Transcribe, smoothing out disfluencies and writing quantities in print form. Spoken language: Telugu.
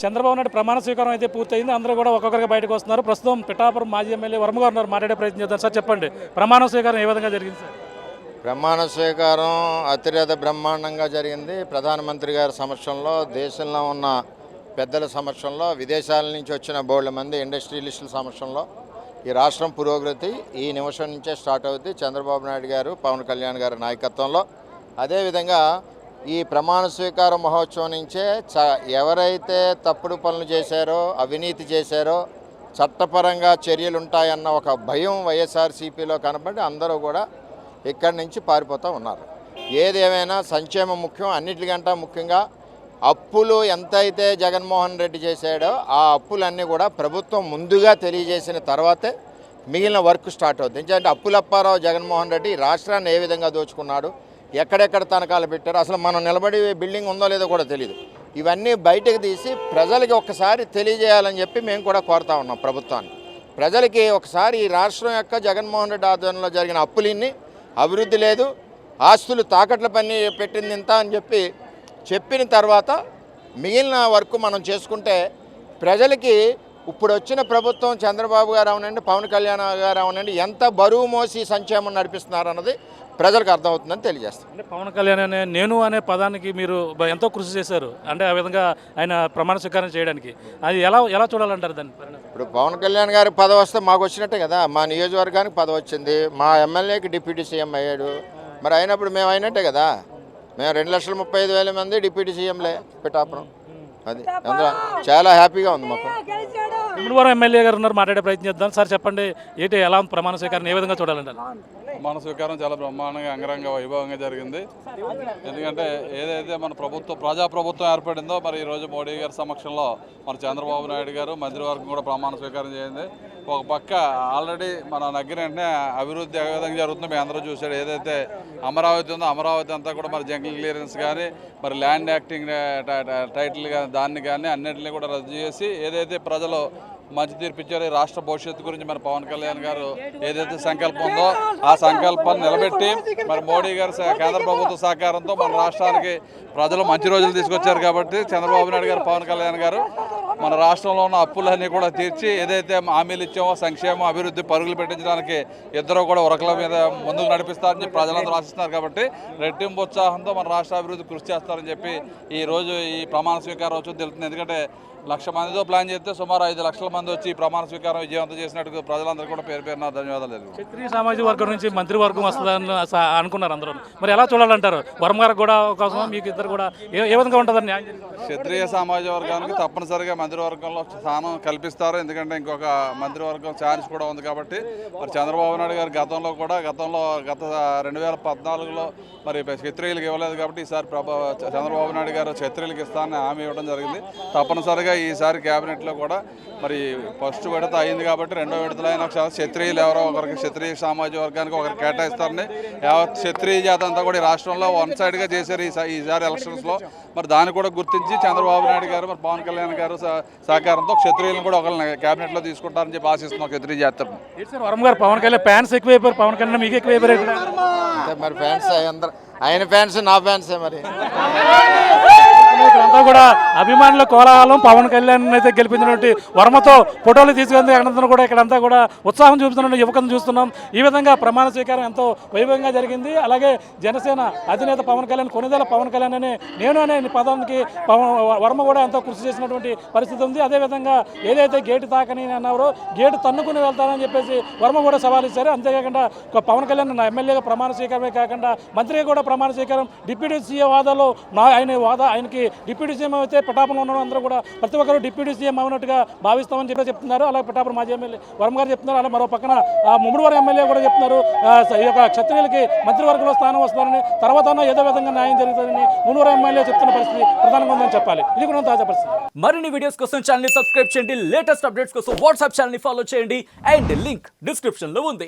చంద్రబాబు నాయుడు ప్రమాణ స్వీకారం అయితే పూర్తయింది. అందరూ కూడా ఒక్కొక్కరికి బయటకు వస్తున్నారు. ప్రస్తుతం పిఠాపురం మాజీ ఎమ్మెల్యే వర్మ గారు ఉన్నారు, మాట్లాడే ప్రయత్నం చేద్దాం. సార్ చెప్పండి, ప్రమాణ స్వీకారం ఏ విధంగా జరిగింది సార్? ప్రమాణ స్వీకారం అత్యధిక బ్రహ్మాండంగా జరిగింది. ప్రధానమంత్రి గారి సమక్షంలో, దేశంలో ఉన్న పెద్దల సమక్షంలో, విదేశాల నుంచి వచ్చిన బోల్డ్ మంది ఇండస్ట్రియలిస్టుల సమక్షంలో ఈ రాష్ట్రం పురోగతి ఈ నిమిషం నుంచే స్టార్ట్ అవుతుంది. చంద్రబాబు నాయుడు గారు, పవన్ కళ్యాణ్ గారి నాయకత్వంలో. అదేవిధంగా ఈ ప్రమాణ స్వీకార మహోత్సవం నుంచే ఎవరైతే తప్పుడు పనులు చేశారో, అవినీతి చేశారో చట్టపరంగా చర్యలు ఉంటాయన్న ఒక భయం వైఎస్ఆర్సీపీలో కనబడి అందరూ కూడా ఇక్కడి నుంచి పారిపోతూ ఉన్నారు. ఏదేమైనా సంక్షేమం ముఖ్యం. అన్నిటికంటే ముఖ్యంగా అప్పులు ఎంతైతే జగన్మోహన్ రెడ్డి చేశాడో ఆ అప్పులన్నీ కూడా ప్రభుత్వం ముందుగా తెలియజేసిన తర్వాతే మిగిలిన వర్క్ స్టార్ట్ అవుతుంది. ఎందుకంటే అప్పులప్పారావు జగన్మోహన్ రెడ్డి రాష్ట్రాన్ని ఏ విధంగా దోచుకున్నాడు, ఎక్కడెక్కడ తనఖాలు పెట్టారు, అసలు మనం నిలబడి బిల్డింగ్ ఉందో లేదో కూడా తెలియదు. ఇవన్నీ బయటకు తీసి ప్రజలకి ఒక్కసారి తెలియజేయాలని చెప్పి మేము కూడా కోరుతా ఉన్నాం ప్రభుత్వాన్ని. ప్రజలకి ఒకసారి ఈ రాష్ట్రం యొక్క జగన్మోహన్ రెడ్డి ఆధ్వర్యంలో జరిగిన అప్పులిన్ని, అభివృద్ధి లేదు, ఆస్తులు తాకట్ల పని పెట్టింది ఇంత అని చెప్పిన తర్వాత మిగిలిన వర్క్ మనం చేసుకుంటే ప్రజలకి ఇప్పుడు వచ్చిన ప్రభుత్వం చంద్రబాబు గారు అవనండి, పవన్ కళ్యాణ్ గారు అవనండి ఎంత బరువు మోసి సంక్షేమం నడిపిస్తున్నారు అన్నది ప్రజలకు అర్థమవుతుందని తెలియజేస్తాం. అంటే పవన్ కళ్యాణ్ అనే నేను అనే పదానికి మీరు ఎంతో కృషి చేశారు. అంటే ఆ విధంగా ఆయన ప్రమాణ స్వీకారం చేయడానికి అది ఎలా చూడాలంటారు దాన్ని? ఇప్పుడు పవన్ కళ్యాణ్ గారికి పదవి వస్తే మాకు వచ్చినట్టే కదా. మా నియోజకవర్గానికి పదవి వచ్చింది, మా ఎమ్మెల్యేకి డిప్యూటీ సీఎం అయ్యాడు. మరి అయినప్పుడు మేము అయినట్టే కదా. మేము 2,35,000 మంది డిప్యూటీ సీఎంలే పిఠాపురం. అది అందులో చాలా హ్యాపీగా ఉంది మాకు. ముమ్మడివరం ఎమ్మెల్యే గారు ఉన్నారు, మాట్లాడే ప్రయత్నం చేద్దాం. సార్ చెప్పండి, ఏంటి ఎలా ఉంది ప్రమాణ స్వీకారం, ఏ విధంగా చూడాలంటారు? ప్రమాణ స్వీకారం చాలా బ్రహ్మాండంగా, అంగరంగ వైభవంగా జరిగింది. ఎందుకంటే ఏదైతే మన ప్రజాప్రభుత్వం ఏర్పడిందో, మరి ఈరోజు మోడీ గారి సమక్షంలో మన చంద్రబాబు నాయుడు గారు మంత్రివర్గం కూడా ప్రమాణ స్వీకారం చేసింది. ఒక పక్క ఆల్రెడీ మన దగ్గర వెంటనే అభివృద్ధి ఏ విధంగా జరుగుతుందో మీ అందరూ చూశాడు. ఏదైతే అమరావతి ఉందో అమరావతి అంతా కూడా మరి జంగిల్ క్లియరెన్స్ కానీ, మరి ల్యాండ్ యాక్టింగ్ టైటిల్ కానీ, దాన్ని కానీ అన్నింటినీ కూడా రద్దు చేసి ఏదైతే ప్రజలు మంచి తీర్పిచ్చారు ఈ రాష్ట్ర భవిష్యత్తు గురించి మరి పవన్ కళ్యాణ్ గారు ఏదైతే సంకల్పం ఉందో ఆ సంకల్పాన్ని నిలబెట్టి మరి మోడీ గారి కేంద్ర ప్రభుత్వ సహకారంతో మన రాష్ట్రానికి ప్రజలు మంచి రోజులు తీసుకొచ్చారు. కాబట్టి చంద్రబాబు నాయుడు గారు, పవన్ కళ్యాణ్ గారు మన రాష్ట్రంలో ఉన్న అప్పులన్నీ కూడా తీర్చి ఏదైతే హామీలు ఇచ్చామో సంక్షేమ అభివృద్ధి పరుగులు పెట్టించడానికి ఇద్దరు కూడా ఉరకల మీద ముందుకు నడిపిస్తారని చెప్పి ప్రజలందరూ ఆశిస్తున్నారు. కాబట్టి రెట్టింపు ఉత్సాహంతో మన రాష్ట్ర అభివృద్ధి కృషి చేస్తారని చెప్పి ఈరోజు ఈ ప్రమాణ స్వీకారోత్సవం తెలుస్తుంది. ఎందుకంటే 1,00,000 మందితో ప్లాన్ చేస్తే సుమారు 5 లక్షల మంది వచ్చి ప్రమాణ స్వీకారం విజయవంతం చేసినట్టు ప్రజలందరూ కూడా పేరు ధన్యవాదాలు. క్షత్రియ సామాజిక వర్గం నుంచి మంత్రివర్గం వస్తుందని అనుకున్నారు అందరూ. మరి ఎలా చూడాలంటారు? వర్మ గారికి కూడా అవకాశం, మీకు ఇద్దరు కూడా ఏ విధంగా ఉంటుందని న్యాయం జరిగింది? క్షత్రియ సామాజిక వర్గానికి తప్పనిసరిగా మంత్రివర్గంలో స్థానం కల్పిస్తారు. ఎందుకంటే ఇంకొక మంత్రివర్గం ఛాన్స్ కూడా ఉంది. కాబట్టి మరి చంద్రబాబు నాయుడు గారు గత 2014లో మరి క్షత్రియులకు ఇవ్వలేదు. కాబట్టి ఈసారి చంద్రబాబు నాయుడు గారు క్షత్రియులకు ఇస్తానని హామీ ఇవ్వడం జరిగింది. తప్పనిసరిగా ఈసారి క్యాబినెట్లో కూడా మరి ఫస్ట్ విడత అయింది కాబట్టి రెండో విడతలో అయినా క్షత్రియులు ఎవరో ఒకరికి, క్షత్రియ సామాజిక వర్గానికి ఒకరికి కేటాయిస్తారని యావత్ క్షత్రియ జాతి అంతా కూడా ఈ రాష్ట్రంలో వన్ సైడ్గా చేశారు ఈసారి ఎలక్షన్స్లో. మరి దాన్ని కూడా గుర్తించి చంద్రబాబు నాయుడు గారు, మరి పవన్ కళ్యాణ్ గారు సహకారంతో క్షత్రియులను కూడా ఒకరిని క్యాబినెట్లో తీసుకుంటారని చెప్పి ఆశిస్తున్నాం క్షత్రియ జాతి. వర్మ గారు, పవన్ కళ్యాణ్ ఫ్యాన్స్ ఎక్కువైపోయారు, పవన్ కళ్యాణ్ మీకు ఎక్కువైపోయారు. మరి ఫ్యాన్స్ అందరూ ఆయన ఫ్యాన్స్, నా ఫ్యాన్సే. మరి ఇక్కడంతా కూడా అభిమానుల కోలాహలం. పవన్ కళ్యాణ్ అయితే గెలిపించినటువంటి వర్మతో ఫోటోలు తీసుకుంది అనంతరం కూడా ఇక్కడంతా కూడా ఉత్సాహం చూపుతున్న యువకులను చూస్తున్నాం. ఈ విధంగా ప్రమాణ స్వీకారం ఎంతో వైభవంగా జరిగింది. అలాగే జనసేన అధినేత పవన్ కళ్యాణ్, కొనిదెల పవన్ కళ్యాణ్ నేను అనే పదానికి వర్మ కూడా ఎంతో కృషి చేసినటువంటి పరిస్థితి ఉంది. అదేవిధంగా ఏదైతే గేటు తాకని అన్నారో గేటు తన్నుకుని వెళ్తానని చెప్పేసి వర్మ కూడా సవాల్ ఇచ్చారు. అంతేకాకుండా పవన్ కళ్యాణ్ ఎమ్మెల్యేగా ప్రమాణ స్వీకారమే కాకుండా మంత్రిగా కూడా ప్రమాణ స్వీకారం, డిప్యూటీ సీఎం హోదాలో ఆయనకి డిప్యూటీ సీఎం అయితే పిఠాపురంలో ఉన్న అందరూ కూడా ప్రతి ఒక్కరు డిప్యూటీ సీఎం అవునట్టుగా భావిస్తామని చెప్తున్నారు. అలాగే పిఠాపురం మాజీ ఎమ్మెల్యే వర్మ గారు చెప్తున్నారు. అలాగే మరో పక్కన ముమ్మడివరం ఎమ్మెల్యే కూడా చెప్తున్నారు ఈ యొక్క క్షత్రియులకి మంత్రివర్గంలో స్థానం వస్తుందని, తర్వాత ఏదో విధంగా న్యాయం జరుగుతుందని ముమ్మడివరం ఎమ్మెల్యే చెప్తున్న పరిస్థితి ప్రధానంగా ఉందని చెప్పాలి. ఇది కూడా తాజా పరిస్థితి. మరిన్ని వీడియోస్ కోసం ఛానల్ ని సబ్స్క్రైబ్ చేయండి. లేటెస్ట్ అప్డేట్స్ కోసం వాట్సాప్ ఛానల్ ని ఫాలో చేయండి. అండ్ లింక్ డిస్క్రిప్షన్ లో ఉంది.